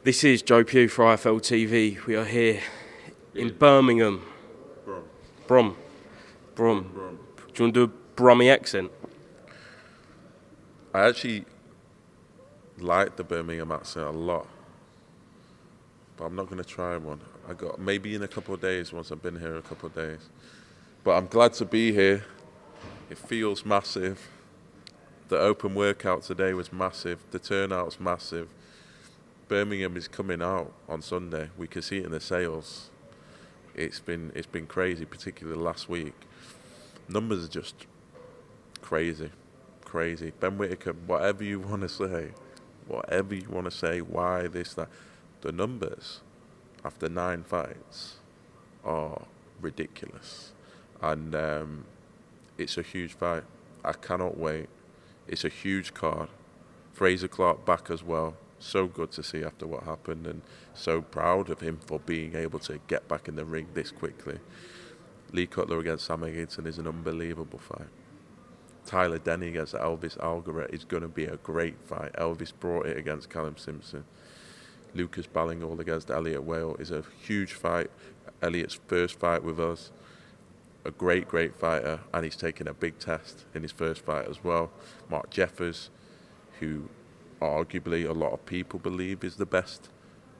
This is Joe Pugh for IFLTV. We are here in Birmingham. Brum. Do you want to do a Brummy accent? I actually like the Birmingham accent a lot, but I'm not going to try one. I got maybe in a couple of days once I've been here a couple of days. But I'm glad to be here. It feels massive. The open workout today was massive. The turnout's massive. Birmingham is coming out on Sunday. We can see it in the sales. It's been crazy, particularly last week. Numbers are just crazy. Ben Whittaker, whatever you want to say, why this, that. The numbers after 9 fights are ridiculous. And it's a huge fight. I cannot wait. It's a huge card. Fraser Clark back as well. So good to see after what happened, and so proud of him for being able to get back in the ring this quickly. Lee Cutler against Sam Eggington is an unbelievable fight. Tyler Denny against Elvis Algaret is going to be a great fight. Elvis brought it against Callum Simpson. Lucas Ballingall against Elliot Whale is a huge fight. Elliot's first fight with us. A great fighter, and he's taken a big test in his first fight as well. Mark Jeffers, who arguably a lot of people believe is the best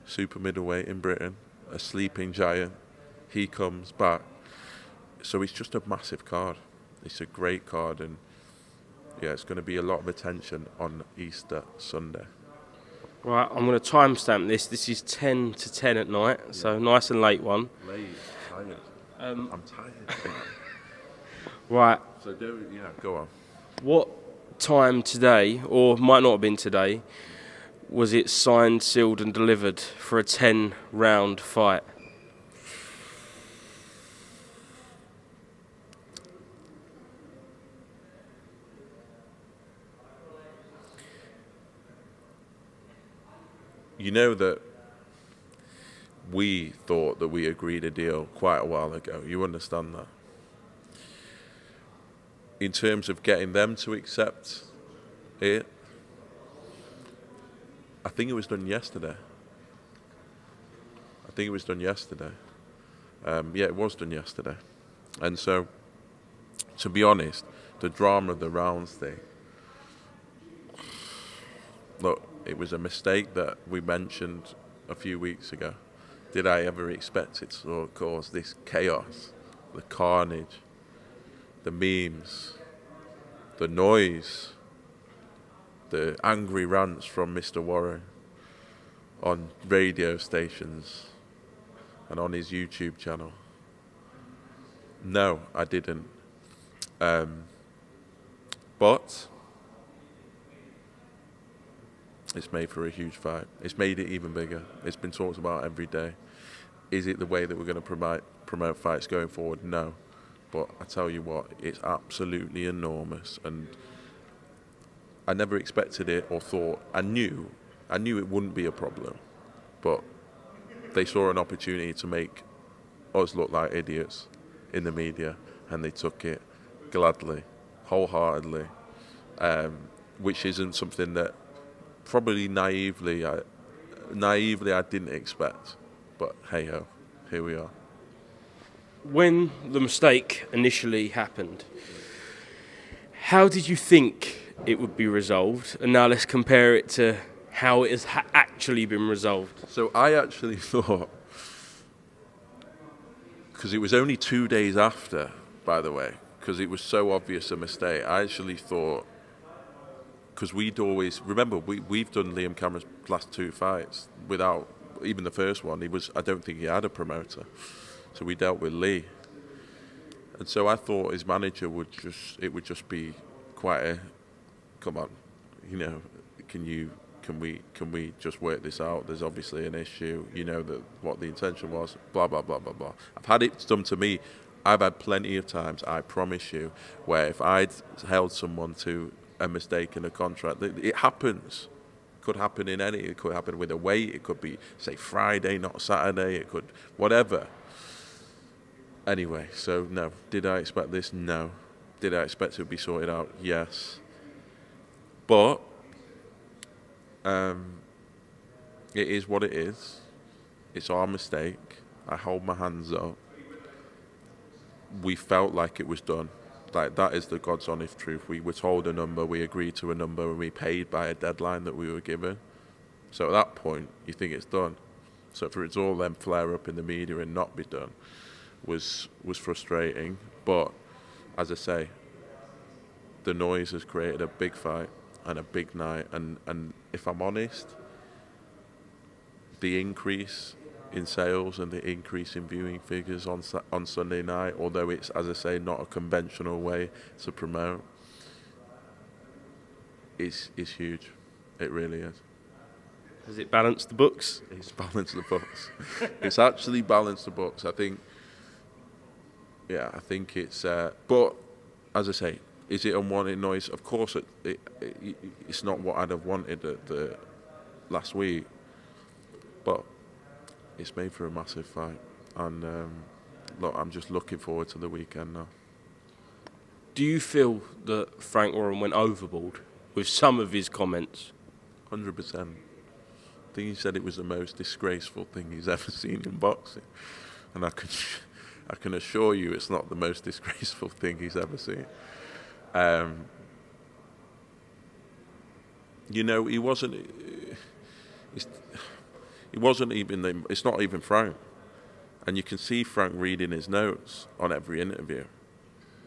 super middleweight in Britain, a sleeping giant. He comes back. So it's just a massive card. It's a great card, and yeah, it's going to be a lot of attention on Easter Sunday. Right, I'm going to timestamp this. This is 10 to 10 at night, so nice and late one. Late, tired. I'm tired. Right. So go on. What time today, or might not have been today, was it signed, sealed and delivered for a 10-round fight? You know that we thought that we agreed a deal quite a while ago. You understand that? In terms of getting them to accept it, I think it was done yesterday. Yeah, it was done yesterday. And so, to be honest, the drama of the rounds thing, look, it was a mistake that we mentioned a few weeks ago. Did I ever expect it to cause this chaos, the carnage, the memes, the noise, the angry rants from Mr. Warren on radio stations and on his YouTube channel? No, I didn't. But it's made for a huge fight. It's made it even bigger. It's been talked about every day. Is it the way that we're going to promote fights going forward? No. But I tell you what, it's absolutely enormous. And I never expected it or thought. I knew it wouldn't be a problem. But they saw an opportunity to make us look like idiots in the media, and they took it gladly, wholeheartedly, which isn't something that probably naively I didn't expect, but hey ho, here we are. When the mistake initially happened, how did you think it would be resolved? And now let's compare it to how it has actually been resolved. So I actually thought, because it was only 2 days after, by the way, because it was so obvious a mistake, I actually thought, because we'd always, remember, we've done Liam Cameron's last 2 fights without, even the first one, I don't think he had a promoter. So we dealt with Lee. And so I thought his manager would just be quite a, come on, can we just work this out? There's obviously an issue, that what the intention was, blah, blah, blah, blah, blah. I've had it done to me. I've had plenty of times, I promise you, where if I'd held someone to a mistake in a contract, it happens. It could happen it could happen with a weight, it could be, say, Friday, not Saturday, it could, whatever. Anyway, so no. Did I expect this? No. Did I expect it to be sorted out? Yes. But It is what it is. It's our mistake. I hold my hands up. We felt like it was done. Like, that is the God's honest truth. We were told a number, we agreed to a number, and we paid by a deadline that we were given. So at that point, you think it's done. So for it to all then flare up in the media and not be done was frustrating. But as I say, the noise has created a big fight and a big night. And if I'm honest, the increase in sales and the increase in viewing figures on Sunday night, although it's, as I say, not a conventional way to promote, is huge. It really is. Has it balanced the books? It's balanced the books. It's actually balanced the books. I think it's. But as I say, is it unwanted noise? Of course, it's not what I'd have wanted at the last week, but it's made for a massive fight, and look, I'm just looking forward to the weekend now. Do you feel that Frank Warren went overboard with some of his comments? 100%. I think he said it was the most disgraceful thing he's ever seen in boxing, and I can assure you it's not the most disgraceful thing he's ever seen. He wasn't. It wasn't even. It's not even Frank, and you can see Frank reading his notes on every interview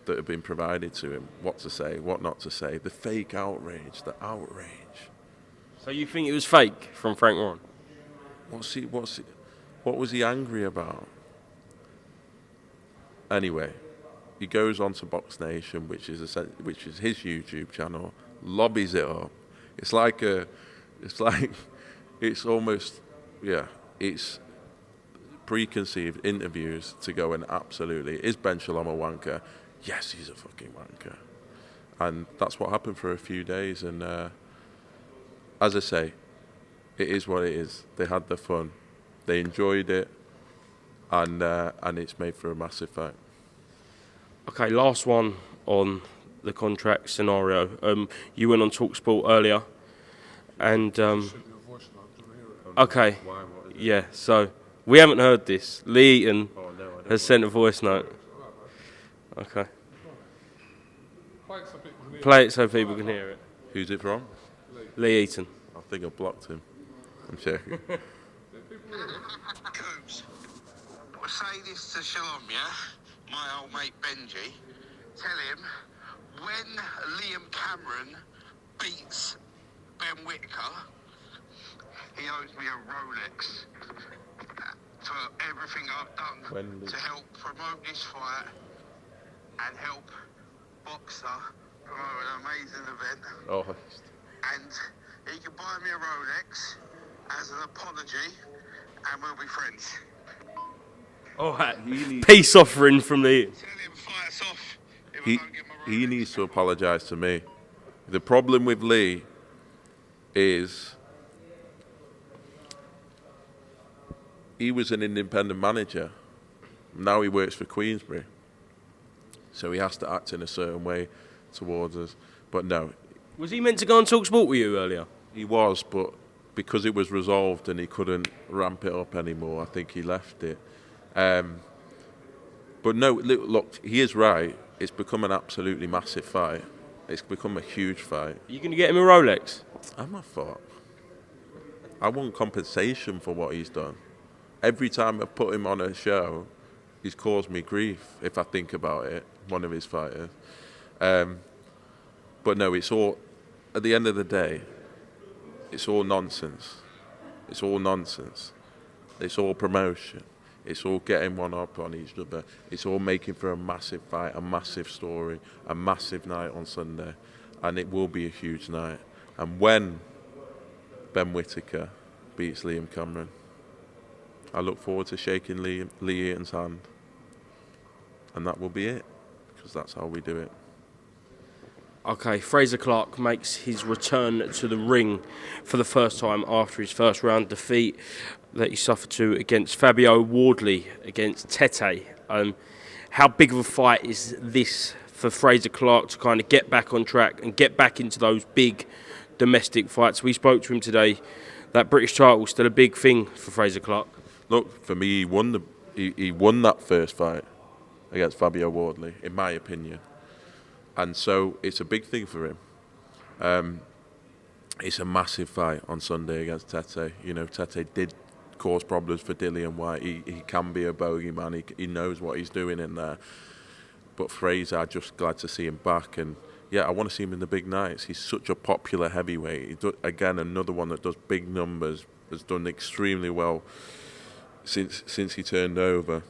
that have been provided to him. What to say, what not to say. The fake outrage, the outrage. So you think it was fake from Frank Warren? What was he angry about? Anyway, he goes on to Box Nation, which is his YouTube channel, lobbies it up. It's preconceived interviews to go and absolutely, is Ben Shalom a wanker? Yes, he's a fucking wanker. And that's what happened for a few days. And as I say, it is what it is. They had their fun. They enjoyed it. And it's made for a massive fight. Okay, last one on the contract scenario. You went on TalkSport earlier. And okay, yeah. So we haven't heard this. Lee Eaton has sent a voice note. Okay, play it so people can hear it. Who's it from? Lee Eaton. I think I blocked him. I'm checking. Coops, we'll say this to Shalom, yeah? My old mate Benji. Tell him when Liam Cameron beats Ben Whittaker, he owes me a Rolex for everything I've done to help promote this fight and help Boxer promote an amazing event. Oh. And he can buy me a Rolex as an apology, and we'll be friends. All right. Peace offering from Lee. Tell him fights off if I He don't get my Rolex. he needs to apologise to me. The problem with Lee is he was an independent manager. Now he works for Queensberry. So he has to act in a certain way towards us. But no. Was he meant to go on TalkSport with you earlier? He was, but because it was resolved and he couldn't ramp it up anymore, I think he left it. But no, look, he is right. It's become an absolutely massive fight. It's become a huge fight. Are you going to get him a Rolex? I'm not fuck. I want compensation for what he's done. Every time I've put him on a show, he's caused me grief, if I think about it, one of his fighters. But no, it's all, at the end of the day, it's all nonsense. It's all nonsense. It's all promotion. It's all getting one up on each other. It's all making for a massive fight, a massive story, a massive night on Sunday. And it will be a huge night. And when Ben Whittaker beats Liam Cameron, I look forward to shaking Lee Eaton's hand. And that will be it, because that's how we do it. Okay, Fraser Clark makes his return to the ring for the first time after his first round defeat that he suffered to against Fabio Wardley against Tete. How big of a fight is this for Fraser Clark to kind of get back on track and get back into those big domestic fights? We spoke to him today. that British title still a big thing for Fraser Clark? Look, for me, he won that first fight against Fabio Wardley, in my opinion. And so it's a big thing for him. It's a massive fight on Sunday against Tete. You know, Tete did cause problems for Dillian White. He can be a bogeyman. He knows what he's doing in there. But Fraser, I'm just glad to see him back. And yeah, I want to see him in the big nights. He's such a popular heavyweight. Again, another one that does big numbers, has done extremely well since he turned over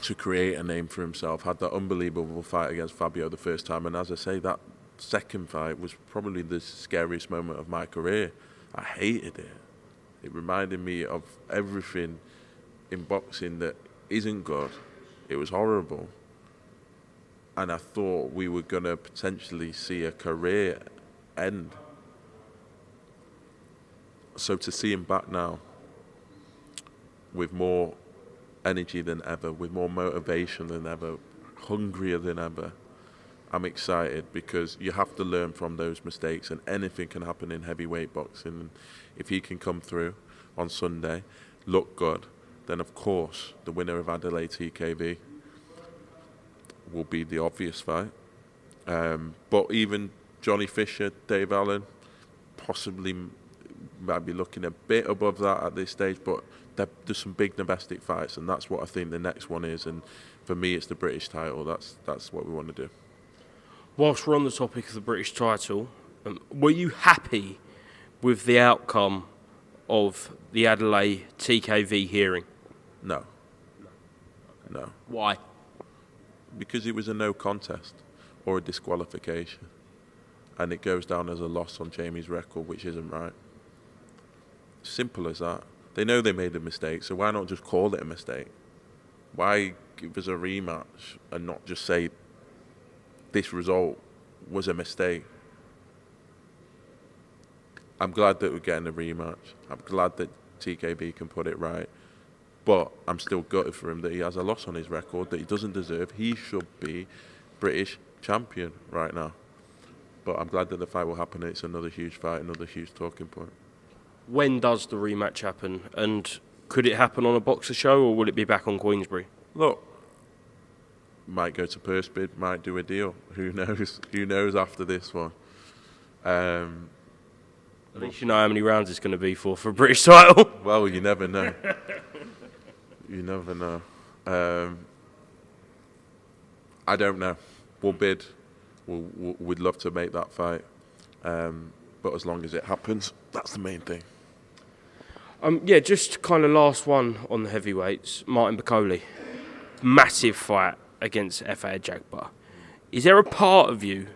to create a name for himself. Had that unbelievable fight against Fabio the first time. And as I say, that second fight was probably the scariest moment of my career. I hated it. It reminded me of everything in boxing that isn't good. It was horrible. And I thought we were going to potentially see a career end. So to see him back now with more energy than ever, with more motivation than ever, hungrier than ever, I'm excited because you have to learn from those mistakes, and anything can happen in heavyweight boxing. And if he can come through on Sunday, look good, then of course the winner of Adelaide TKV will be the obvious fight. But even Johnny Fisher, Dave Allen, possibly might be looking a bit above that at this stage, but there's some big domestic fights, and that's what I think the next one is. And for me, it's the British title. That's what we want to do. Whilst we're on the topic of the British title, were you happy with the outcome of the Adelaide TKV hearing? No. Why? Because it was a no contest or a disqualification, and it goes down as a loss on Jamie's record, which isn't right. Simple as that. They know they made a mistake, so why not just call it a mistake? Why give us a rematch and not just say this result was a mistake? I'm glad that we're getting a rematch. I'm glad that TKB can put it right. But I'm still gutted for him that he has a loss on his record that he doesn't deserve. He should be British champion right now. But I'm glad that the fight will happen. It's another huge fight, another huge talking point. When does the rematch happen? And could it happen on a Boxer show, or will it be back on Queensbury? Look, might go to purse bid, might do a deal. Who knows? Who knows after this one? At least you know how many rounds it's going to be for a British title. Well, you never know. You never know. I don't know. We'll bid. We'd love to make that fight. But as long as it happens, that's the main thing. Yeah, just kind of last one on the heavyweights. Martin Bakole. Massive fight against F.A. Jagbar. Is there a part of you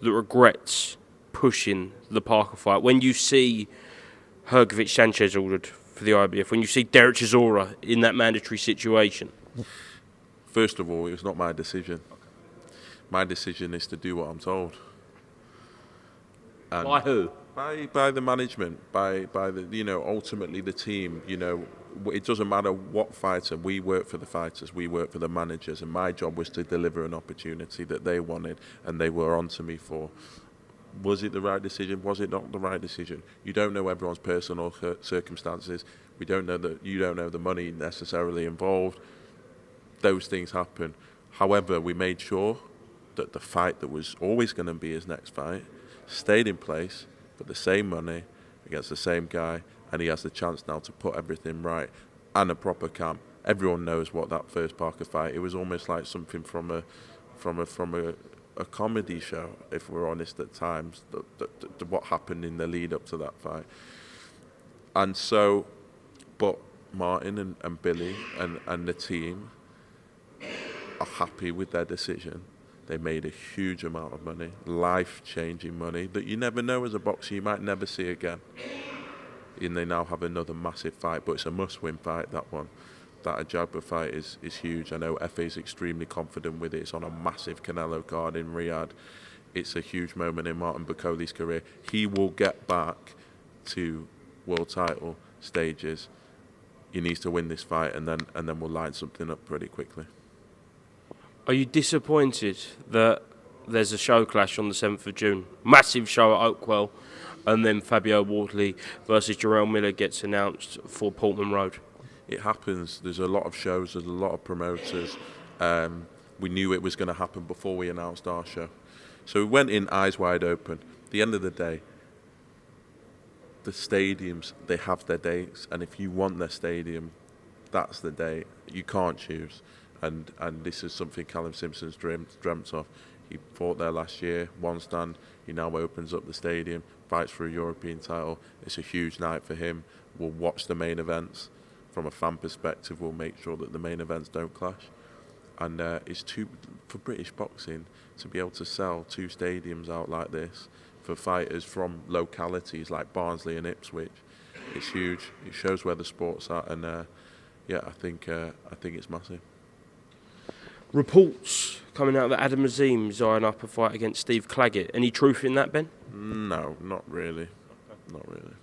that regrets pushing the Parker fight when you see Hrgovic Sanchez ordered for the IBF, when you see Derek Chisora in that mandatory situation? First of all, it was not my decision. My decision is to do what I'm told. And by who? By the management, by the ultimately the team. It doesn't matter what fighter. We work for the fighters. We work for the managers, and my job was to deliver an opportunity that they wanted, and they were on to me for. Was it the right decision? Was it not the right decision? You don't know everyone's personal circumstances. You don't know the money necessarily involved. Those things happen. However, we made sure that the fight that was always going to be his next fight stayed in place for the same money against the same guy, and he has the chance now to put everything right and a proper camp. Everyone knows what that first Parker fight. It was almost like something from a comedy show, if we're honest at times, what happened in the lead up to that fight. And so, but Martin and Billy and the team are happy with their decision. They made a huge amount of money, life-changing money that you never know as a boxer, you might never see again. And they now have another massive fight, but it's a must-win fight, that one. That Ajagba fight is huge. I know FA is extremely confident with it. It's on a massive Canelo card in Riyadh. It's a huge moment in Martin Bakole's career. He will get back to world title stages. He needs to win this fight, and then we'll line something up pretty quickly. Are you disappointed that there's a show clash on the 7th of June? Massive show at Oakwell. and then Fabio Wardley versus Jarrell Miller gets announced for Portman Road? It happens. There's a lot of shows. There's a lot of promoters. We knew it was going to happen before we announced our show. So we went in eyes wide open. At the end of the day, the stadiums, they have their dates. And if you want their stadium, that's the date. You can't choose. And this is something Callum Simpson's dreamt of. He fought there last year, one stand. He now opens up the stadium, fights for a European title. It's a huge night for him. We'll watch the main events. From a fan perspective, we'll make sure that the main events don't clash. And it's for British boxing to be able to sell 2 stadiums out like this for fighters from localities like Barnsley and Ipswich. It's huge. It shows where the sport's at, and I think it's massive. Reports coming out that Adam Azim is eyeing up a fight against Steve Claggett. Any truth in that, Ben? No, not really. Not really.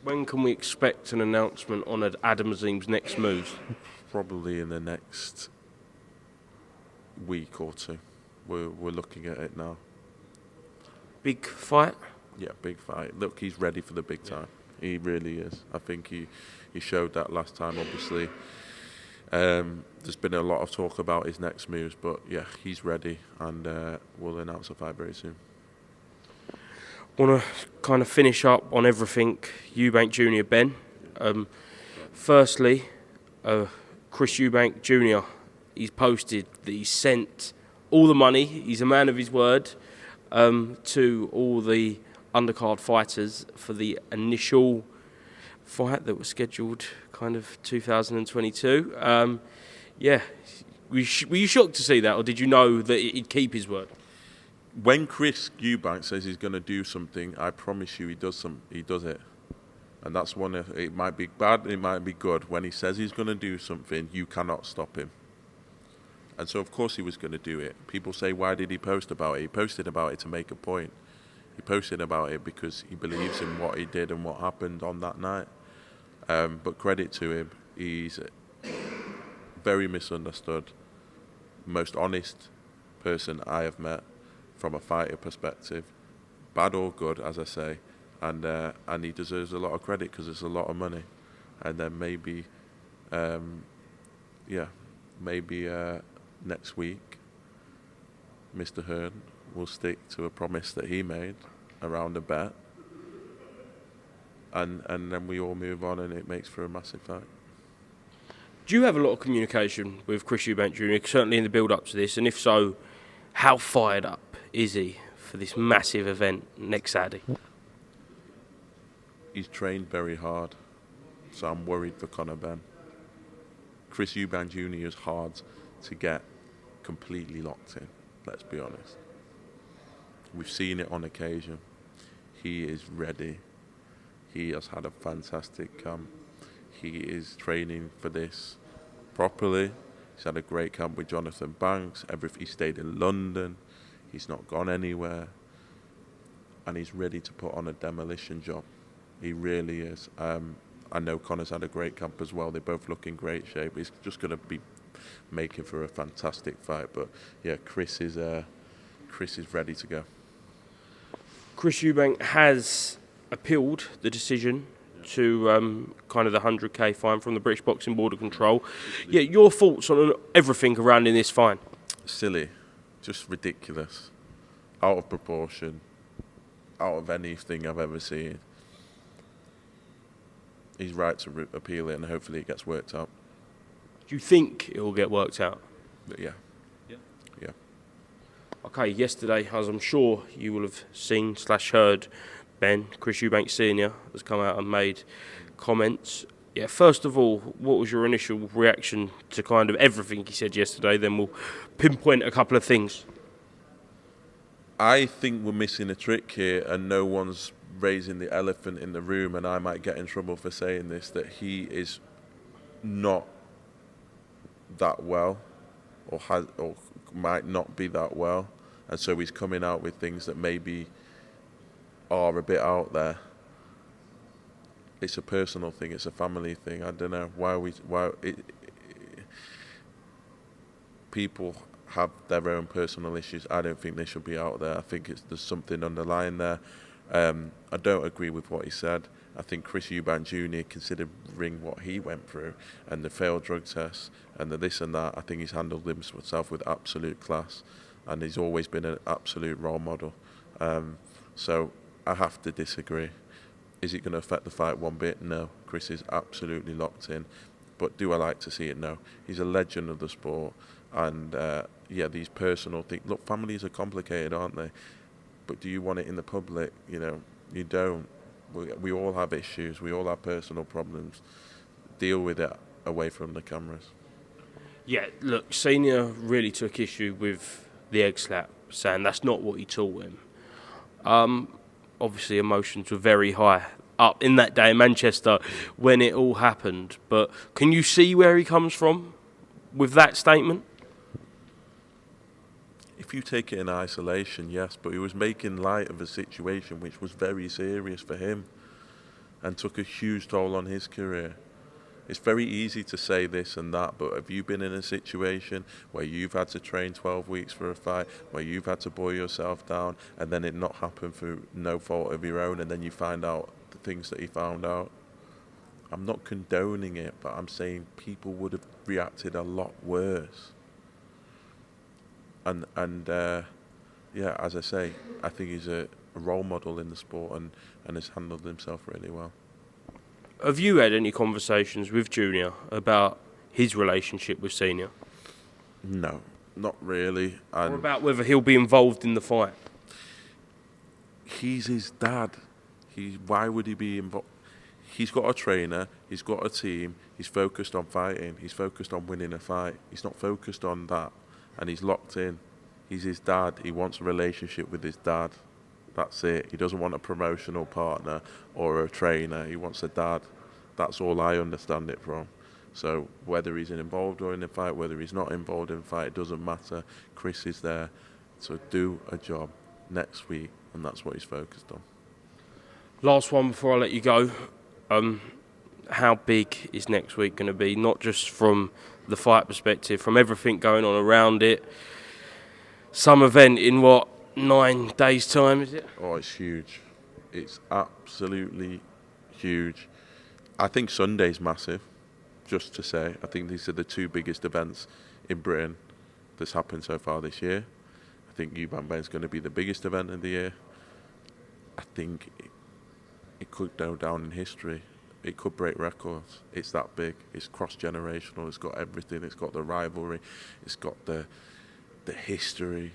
When can we expect an announcement on Adam Azim's next moves? Probably in the next week or 2. We're looking at it now. Big fight? Yeah, big fight. Look, he's ready for the big time. He really is. I think he showed that last time, obviously. There's been a lot of talk about his next moves, but yeah, he's ready, and we'll announce a fight very soon. Want to kind of finish up on everything Eubank Jr-Benn. Firstly, Chris Eubank Jr. He's posted that he sent all the money. He's a man of his word, to all the undercard fighters for the initial fight that was scheduled kind of 2022. Were you shocked to see that, or did you know that he'd keep his word? When Chris Eubank says he's going to do something, I promise you he does it. And that's one. It might be bad, it might be good. When he says he's going to do something, you cannot stop him. And so, of course, he was going to do it. People say, why did he post about it? He posted about it to make a point. He posted about it because he believes in what he did and what happened on that night. But credit to him, he's very misunderstood, most honest person I have met from a fighter perspective, bad or good, as I say, and he deserves a lot of credit because it's a lot of money. And then maybe next week, Mr. Hearn will stick to a promise that he made around a bet, and then we all move on, and it makes for a massive fight. Do you have a lot of communication with Chris Eubank Jr., certainly in the build-up to this? And if so, how fired up is he for this massive event next Saturday? He's trained very hard, so I'm worried for Conor Benn. Chris Eubank Jr. is hard to get completely locked in, let's be honest. We've seen it on occasion. He is ready. He has had a fantastic camp. He is training for this properly. He's had a great camp with Jonathan Banks. He stayed in London. He's not gone anywhere. And he's ready to put on a demolition job. He really is. I know Conor's had a great camp as well. They both look in great shape. He's just going to be making for a fantastic fight. But yeah, Chris is ready to go. Chris Eubank has appealed the decision to kind of the 100k fine from the British Boxing Board of Control. Yeah, your thoughts on everything around in this fine? Silly, just ridiculous, out of proportion, out of anything I've ever seen. He's right to appeal it, and hopefully it gets worked out. Do you think it will get worked out? Yeah. Okay, yesterday, as I'm sure you will have seen / heard, Ben, Chris Eubank Sr. has come out and made comments. Yeah, first of all, what was your initial reaction to kind of everything he said yesterday? Then we'll pinpoint a couple of things. I think we're missing a trick here, and no one's raising the elephant in the room, and I might get in trouble for saying this, that he is not that well, or might not be that well, and so he's coming out with things that maybe are a bit out there. It's a personal thing, it's a family thing. I don't know people have their own personal issues. I don't think they should be out there. I think there's something underlying there. I don't agree with what he said. I think Chris Eubank Jr., considering what he went through and the failed drug tests and the this and that, I think he's handled himself with absolute class, and he's always been an absolute role model. So I have to disagree. Is it going to affect the fight one bit? No. Chris is absolutely locked in. But do I like to see it? No. He's a legend of the sport. And, these personal things. Look, families are complicated, aren't they? But do you want it in the public? You don't. We all have issues. We all have personal problems. Deal with it away from the cameras. Yeah, look, Senior really took issue with the egg slap, saying that's not what he taught him. Obviously, emotions were very high up in that day in Manchester when it all happened. But can you see where he comes from with that statement? If you take it in isolation, yes, but he was making light of a situation which was very serious for him and took a huge toll on his career. It's very easy to say this and that, but have you been in a situation where you've had to train 12 weeks for a fight, where you've had to boil yourself down, and then it not happen through no fault of your own, and then you find out the things that he found out? I'm not condoning it, but I'm saying people would have reacted a lot worse. And as I say, I think he's a role model in the sport and has handled himself really well. Have you had any conversations with Junior about his relationship with Senior? No, not really. Or about whether he'll be involved in the fight? He's his dad. Why would he be involved? He's got a trainer, he's got a team, he's focused on fighting, he's focused on winning a fight. He's not focused on that, and he's locked in. He's his dad. He wants a relationship with his dad. That's it. He doesn't want a promotional partner or a trainer. He wants a dad. That's all I understand it from. So whether he's involved or in the fight, whether he's not involved in the fight, it doesn't matter. Chris is there to do a job next week, and that's what he's focused on. Last one before I let you go. How big is next week going to be? Not just from the fight perspective, from everything going on around it. Some event in 9 days' time, is it? Oh, it's huge. It's absolutely huge. I think Sunday's massive, just to say. I think these are the two biggest events in Britain that's happened so far this year. I think Eubank Ben's going to be the biggest event of the year. I think it could go down in history. It could break records. It's that big. It's cross-generational. It's got everything. It's got the rivalry. It's got the history.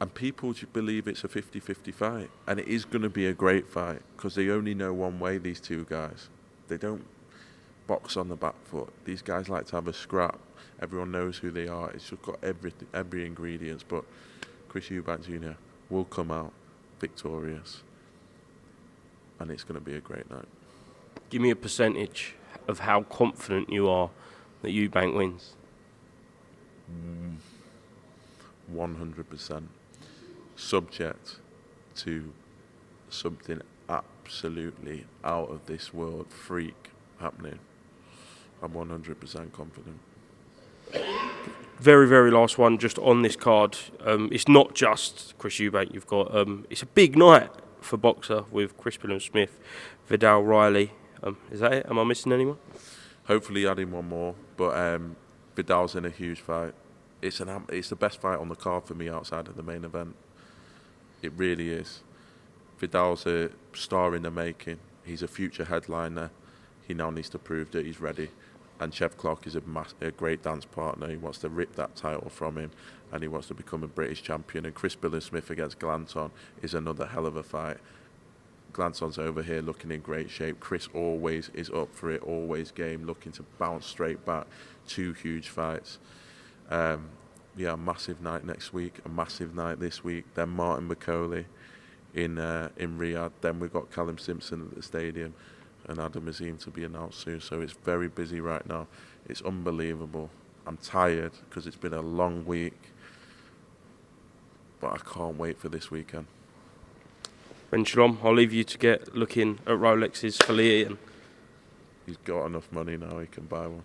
And people believe it's a 50-50 fight. And it is going to be a great fight because they only know one way, these two guys. They don't box on the back foot. These guys like to have a scrap. Everyone knows who they are. It's just got every ingredients. But Chris Eubank Jr. will come out victorious. And it's going to be a great night. Give me a percentage of how confident you are that Eubank wins. 100%. Subject to something absolutely out of this world freak happening. I'm 100% confident. Very, very last one, just on this card. It's not just Chris Eubank. You've got it's a big night for boxer with Chris Smith, Vidal Riley. Is that it? Am I missing anyone? Hopefully adding one more, but Vidal's in a huge fight. It's the best fight on the card for me outside of the main event. It really is. Vidal's a star in the making. He's a future headliner. He now needs to prove that he's ready. And Chev Clark is a great dance partner. He wants to rip that title from him, and he wants to become a British champion. And Chris Smith against Glanton is another hell of a fight. Glanton's over here looking in great shape. Chris always is up for it, always game, looking to bounce straight back. 2 huge fights. A massive night next week, a massive night this week. Then Martin McCauley in Riyadh. Then we've got Callum Simpson at the stadium, and Adam Azim to be announced soon. So it's very busy right now. It's unbelievable. I'm tired because it's been a long week, but I can't wait for this weekend. Ben Shalom, I'll leave you to get looking at Rolexes for Lee. He's got enough money now, he can buy one.